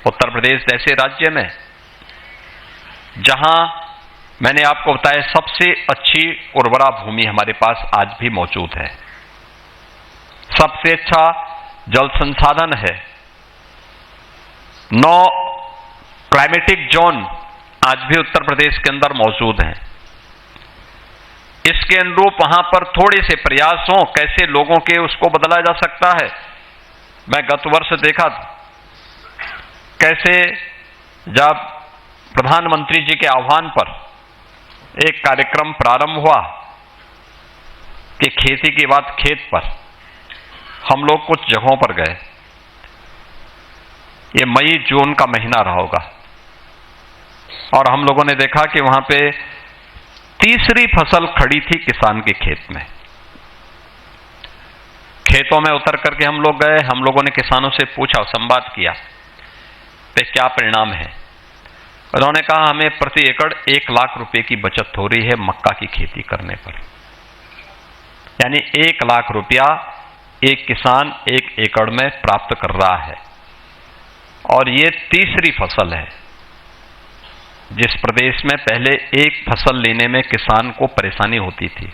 उत्तर प्रदेश जैसे राज्य में जहां मैंने आपको बताया सबसे अच्छी उर्वरा भूमि हमारे पास आज भी मौजूद है, सबसे अच्छा जल संसाधन है, 9 क्लाइमेटिक जोन आज भी उत्तर प्रदेश के अंदर मौजूद हैं। इसके अनुरूप वहां पर थोड़े से प्रयास हों, कैसे लोगों के उसको बदला जा सकता है। मैं गत वर्ष देखा कैसे जब प्रधानमंत्री जी के आह्वान पर एक कार्यक्रम प्रारंभ हुआ कि खेती की बात खेत पर, हम लोग कुछ जगहों पर गए, ये मई जून का महीना रहा होगा, और हम लोगों ने देखा कि वहां पे तीसरी फसल खड़ी थी किसान के खेत में। खेतों में उतर करके हम लोग गए, हम लोगों ने किसानों से पूछा, संवाद किया तो क्या परिणाम है। उन्होंने कहा हमें प्रति एकड़ 1 लाख रुपए की बचत हो रही है मक्का की खेती करने पर, यानी 1 लाख रुपया एक किसान 1 एकड़ में प्राप्त कर रहा है। और ये तीसरी फसल है जिस प्रदेश में पहले एक फसल लेने में किसान को परेशानी होती थी,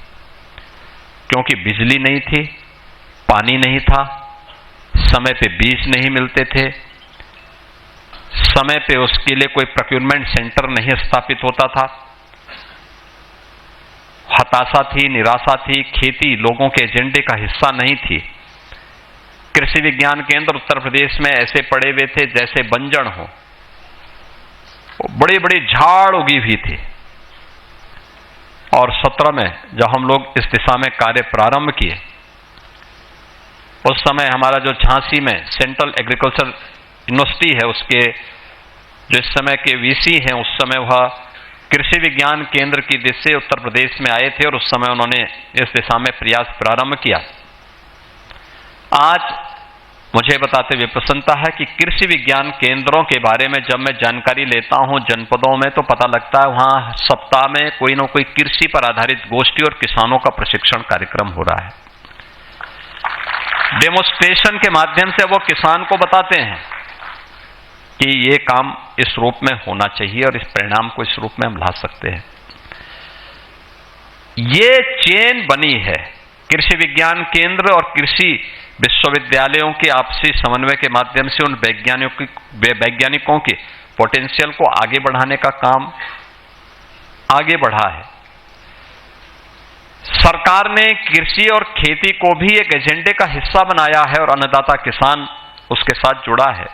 क्योंकि बिजली नहीं थी, पानी नहीं था, समय पे बीज नहीं मिलते थे, समय पे उसके लिए कोई प्रोक्योरमेंट सेंटर नहीं स्थापित होता था। हताशा थी, निराशा थी, खेती लोगों के एजेंडे का हिस्सा नहीं थी। कृषि विज्ञान केंद्र उत्तर प्रदेश में ऐसे पड़े हुए थे जैसे बंजर हो, बड़े बड़े झाड़ उगी हुई थी। और 17 में जब हम लोग इस दिशा में कार्य प्रारंभ किए, उस समय हमारा जो झांसी में सेंट्रल एग्रीकल्चर यूनिवर्सिटी है, उसके जो इस समय के वीसी हैं, उस समय वह कृषि विज्ञान केंद्र की दिशा से उत्तर प्रदेश में आए थे और उस समय उन्होंने इस दिशा में प्रयास प्रारंभ किया। आज मुझे बताते हुए प्रसन्नता है कि कृषि विज्ञान केंद्रों के बारे में जब मैं जानकारी लेता हूं जनपदों में, तो पता लगता है वहां सप्ताह में कोई ना कोई कृषि पर आधारित गोष्ठी और किसानों का प्रशिक्षण कार्यक्रम हो रहा है। डेमोन्स्ट्रेशन के माध्यम से वो किसान को बताते हैं कि ये काम इस रूप में होना चाहिए और इस परिणाम को इस रूप में हम ला सकते हैं। ये चेन बनी है कृषि विज्ञान केंद्र और कृषि विश्वविद्यालयों के आपसी समन्वय के माध्यम से उन वैज्ञानिकों के पोटेंशियल को आगे बढ़ाने का काम आगे बढ़ा है। सरकार ने कृषि और खेती को भी एक एजेंडे का हिस्सा बनाया है और अन्नदाता किसान उसके साथ जुड़ा है।